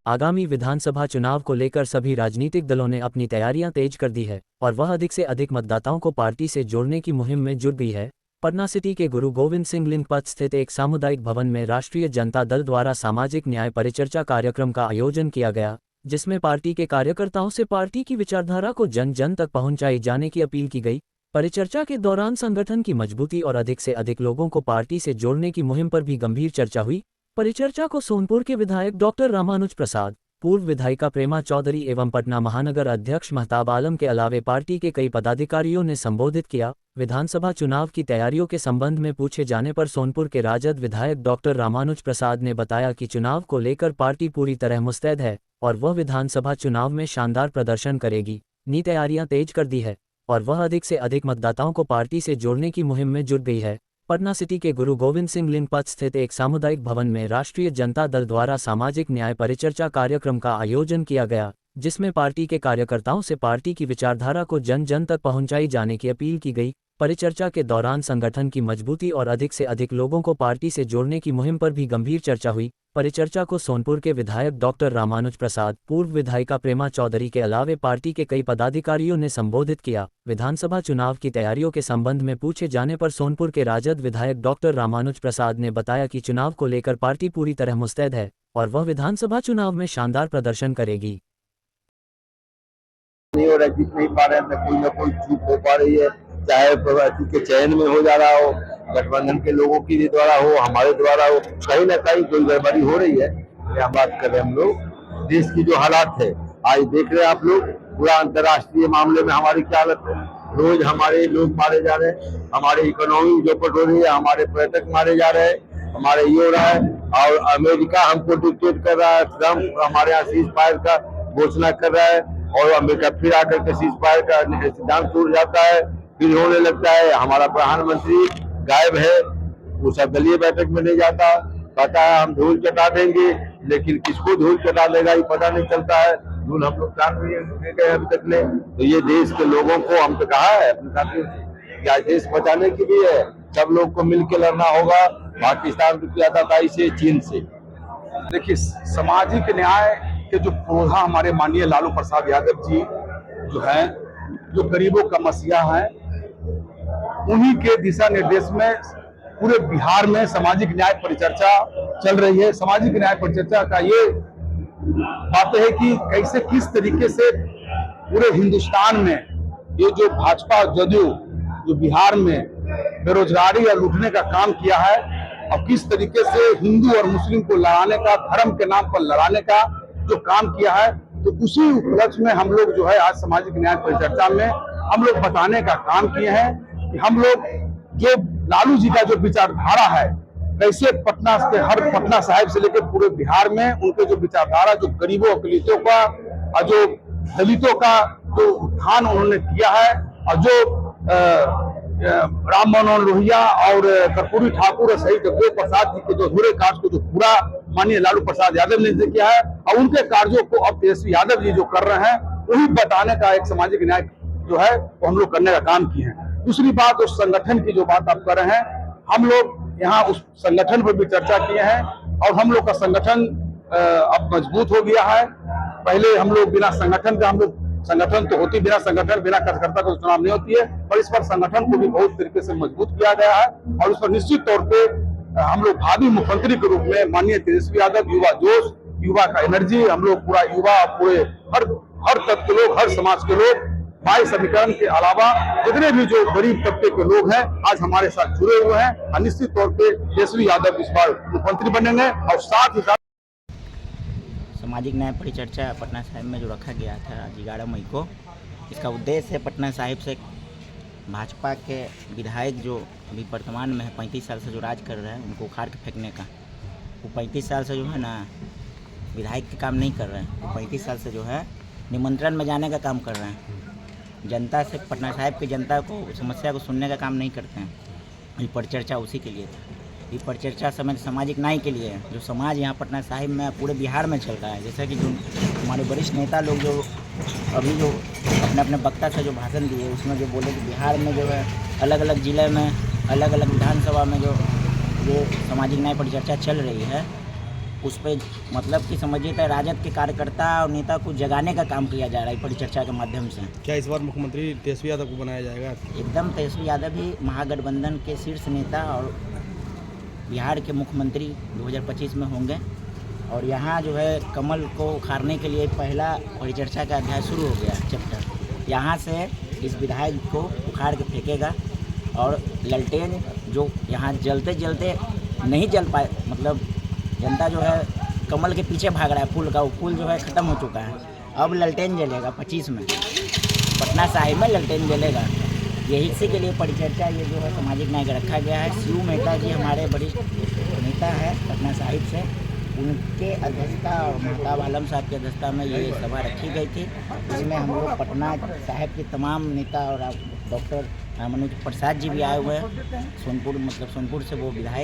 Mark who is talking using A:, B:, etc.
A: आगामी विधानसभा चुनाव को लेकर सभी राजनीतिक दलों ने अपनी तैयारियां तेज कर दी है और वह अधिक से अधिक मतदाताओं को पार्टी से जोड़ने की मुहिम में जुट गई है। पटना सिटी के गुरु गोविंद सिंह लिंक पथ स्थित एक सामुदायिक भवन में राष्ट्रीय जनता दल द्वारा सामाजिक न्याय परिचर्चा कार्यक्रम का आयोजन किया गया, जिसमें पार्टी के कार्यकर्ताओं से पार्टी की विचारधारा को जन जन तक पहुंचाई जाने की अपील की गई। परिचर्चा के दौरान संगठन की मजबूती और अधिक से अधिक लोगों को पार्टी से जोड़ने की मुहिम पर भी गंभीर चर्चा हुई। परिचर्चा को सोनपुर के विधायक डॉक्टर रामानुज प्रसाद, पूर्व विधायिका प्रेमा चौधरी एवं पटना महानगर अध्यक्ष महताब आलम के अलावे पार्टी के कई पदाधिकारियों ने संबोधित किया। विधानसभा चुनाव की तैयारियों के संबंध में पूछे जाने पर सोनपुर के राजद विधायक डॉक्टर रामानुज प्रसाद ने बताया कि चुनाव को लेकर पार्टी पूरी तरह मुस्तैद है और वह विधानसभा चुनाव में शानदार प्रदर्शन करेगी। नई तैयारियां तेज कर दी है और वह अधिक से अधिक मतदाताओं को पार्टी से जोड़ने की मुहिम में जुट गई है। पटना सिटी के गुरु गोविंद सिंह लिंक पथ स्थित एक सामुदायिक भवन में राष्ट्रीय जनता दल द्वारा सामाजिक न्याय परिचर्चा कार्यक्रम का आयोजन किया गया, जिसमें पार्टी के कार्यकर्ताओं से पार्टी की विचारधारा को जन जन तक पहुंचाई जाने की अपील की गई। परिचर्चा के दौरान संगठन की मजबूती और अधिक से अधिक लोगों को पार्टी से जोड़ने की मुहिम पर भी गंभीर चर्चा हुई। परिचर्चा को सोनपुर के विधायक डॉक्टर रामानुज प्रसाद, पूर्व विधायिका प्रेमा चौधरी के अलावे पार्टी के कई पदाधिकारियों ने संबोधित किया। विधानसभा चुनाव की तैयारियों के संबंध में पूछे जाने पर सोनपुर के राजद विधायक डॉक्टर रामानुज प्रसाद ने बताया कि चुनाव को लेकर पार्टी पूरी तरह मुस्तैद है और वह विधानसभा चुनाव में शानदार प्रदर्शन करेगी।
B: नहीं हो रहा, जीत नहीं पा रहे हैं, कोई ना कोई चूक हो पा रही है, चाहे प्रवृत्ति के चयन में हो जा रहा हो, गठबंधन के लोगों के द्वारा हो, हमारे द्वारा हो, कहीं ना कहीं कोई गड़बड़ी हो रही है। यहाँ बात कर रहे हैं हम लोग देश की जो हालात है, आज देख रहे हैं आप लोग, पूरा अंतर्राष्ट्रीय मामले में हमारी क्या हालत है। रोज हमारे लोग मारे जा रहे हैं, हमारे इकोनॉमी चौपट हो रही है, हमारे पर्यटक मारे जा रहे हैं, हमारे ये हो रहा है और अमेरिका हमको डिक्टेट कर रहा है। ट्रम्प हमारे यहाँ सीज फायर का घोषणा कर रहा है और अमेरिका फिर आकर के सीज फायर का सिद्धांत टूट जाता है, फिर होने लगता है। हमारा प्रधानमंत्री गायब है, वो सर्वदलीय बैठक में नहीं जाता, कहता है हम धूल चटा देंगे, लेकिन किसको धूल चटा देगा ये पता नहीं चलता है। धूल हम लोग जान नहीं गए अभी तक ने। तो ये देश के लोगों को हम तो कहा है अपने साथियों से, आज देश बचाने की भी है, सब लोग को मिलकर लड़ना होगा, पाकिस्तान की आतताई से, चीन से।
C: देखिए, सामाजिक न्याय के जो पुरोधा हमारे माननीय लालू प्रसाद यादव जी जो हैं, जो गरीबों का मसीहा है, उन्हीं के दिशा निर्देश में पूरे बिहार में सामाजिक न्याय परिचर्चा चल रही है। सामाजिक न्याय परिचर्चा का ये बात है कि कैसे किस तरीके से पूरे हिंदुस्तान में ये जो भाजपा जदयू जो बिहार में बेरोजगारी या लूटने का काम किया है और किस तरीके से हिंदू और मुस्लिम को लड़ाने का, धर्म के नाम पर लड़ाने का जो काम किया है, तो उसी उपलक्ष्य में हम लोग जो है आज सामाजिक न्याय परिचर्चा में हम लोग बताने का काम किए हैं कि हम लोग जो लालू जी का जो विचारधारा है, कैसे पटना साहिब से लेकर पूरे बिहार में उनके जो विचारधारा, जो गरीबों अकलितों का और जो दलितों का जो उत्थान उन्होंने किया है, और जो राम मनोहर लोहिया और कर्पूरी ठाकुर और शहीद जगदेव प्रसाद जी के जो अधूरे कार्य को जो पूरा माननीय लालू प्रसाद यादव ने किया है और उनके कार्यों को अब तेजस्वी यादव जी जो कर रहे हैं, वही बताने का एक सामाजिक न्याय जो है वो हम लोग करने का काम किए हैं। दूसरी बात, उस संगठन की जो बात आप कर रहे हैं, हम लोग यहाँ उस संगठन पर भी चर्चा किए हैं और हम लोग का संगठन अब मजबूत हो गया है। पहले हम लोग बिना संगठन का, हम लोग संगठन तो होती, बिना संगठन बिना कार्यकर्ता को चुनाव नहीं होती है, पर इस पर संगठन को भी बहुत तरीके से मजबूत किया गया है और उस पर निश्चित तौर पे हम लोग भावी मुख्यमंत्री के रूप में माननीय तेजस्वी यादव, युवा जोश, युवा का एनर्जी, हम लोग पूरा युवा, पूरे हर तत्व के लोग, हर समाज के लोग, 22 समीकरण के अलावा जितने भी जो गरीब तबके के लोग हैं आज हमारे साथ जुड़े हुए हैं और निश्चित तौर पे तेजस्वी यादव इस बार मुख्यमंत्री बनेंगे। और साथ ही साथ
D: सामाजिक न्याय परिचर्चा पटना साहिब में जो रखा गया था आज 11 मई को, इसका उद्देश्य है पटना साहिब से भाजपा के विधायक जो अभी वर्तमान में है, 35 साल से जो राज कर रहे हैं, उनको उखाड़ के फेंकने का। वो 35 साल से जो है ना विधायक के काम नहीं कर रहे हैं, वो 35 साल से जो है निमंत्रण में जाने का काम कर रहे हैं। जनता से, पटना साहिब की जनता को समस्या को सुनने का काम नहीं करते हैं। ये परिचर्चा उसी के लिए था। ये परिचर्चा समय सामाजिक न्याय के लिए है, जो समाज यहाँ पटना साहिब में, पूरे बिहार में चल रहा है। जैसा कि जो हमारे वरिष्ठ नेता लोग जो अभी जो अपने अपने वक्ता से जो भाषण दिए, उसमें जो बोले कि बिहार में जो है अलग अलग ज़िले में, अलग अलग विधानसभा में जो सामाजिक न्याय परिचर्चा चल रही है, उस पर मतलब कि समझिए तो राजद के कार्यकर्ता और नेता को जगाने का काम किया जा रहा है परिचर्चा के माध्यम से।
E: क्या इस बार मुख्यमंत्री तेजस्वी यादव को बनाया जाएगा?
D: एकदम तेजस्वी यादव ही महागठबंधन के शीर्ष नेता और बिहार के मुख्यमंत्री 2025 में होंगे। और यहाँ जो है कमल को उखाड़ने के लिए पहला परिचर्चा का अध्याय शुरू हो गया चैप्टर। यहाँ से इस विधायक को उखाड़ के फेंकेगा और ललटेन जो यहाँ जलते जलते नहीं जल पाए, मतलब जनता जो है कमल के पीछे भाग रहा है, फूल का वो फूल जो है ख़त्म हो चुका है। अब ललटेन जलेगा 25 में पटना साहिब में ललटेन जलेगा। यही इसी के लिए परिचर्चा ये जो है सामाजिक न्याय का रखा गया है। शिव मेहता जी हमारे वरिष्ठ नेता है पटना साहिब से, उनके अध्यक्षता और महताब आलम साहब की अध्यक्षता में ये सभा रखी गई थी। इसमें हम लोग पटना साहिब के तमाम नेता और डॉक्टर मनोज प्रसाद जी भी आए हुए हैं। सोनपुर मतलब सोनपुर से वो विधायक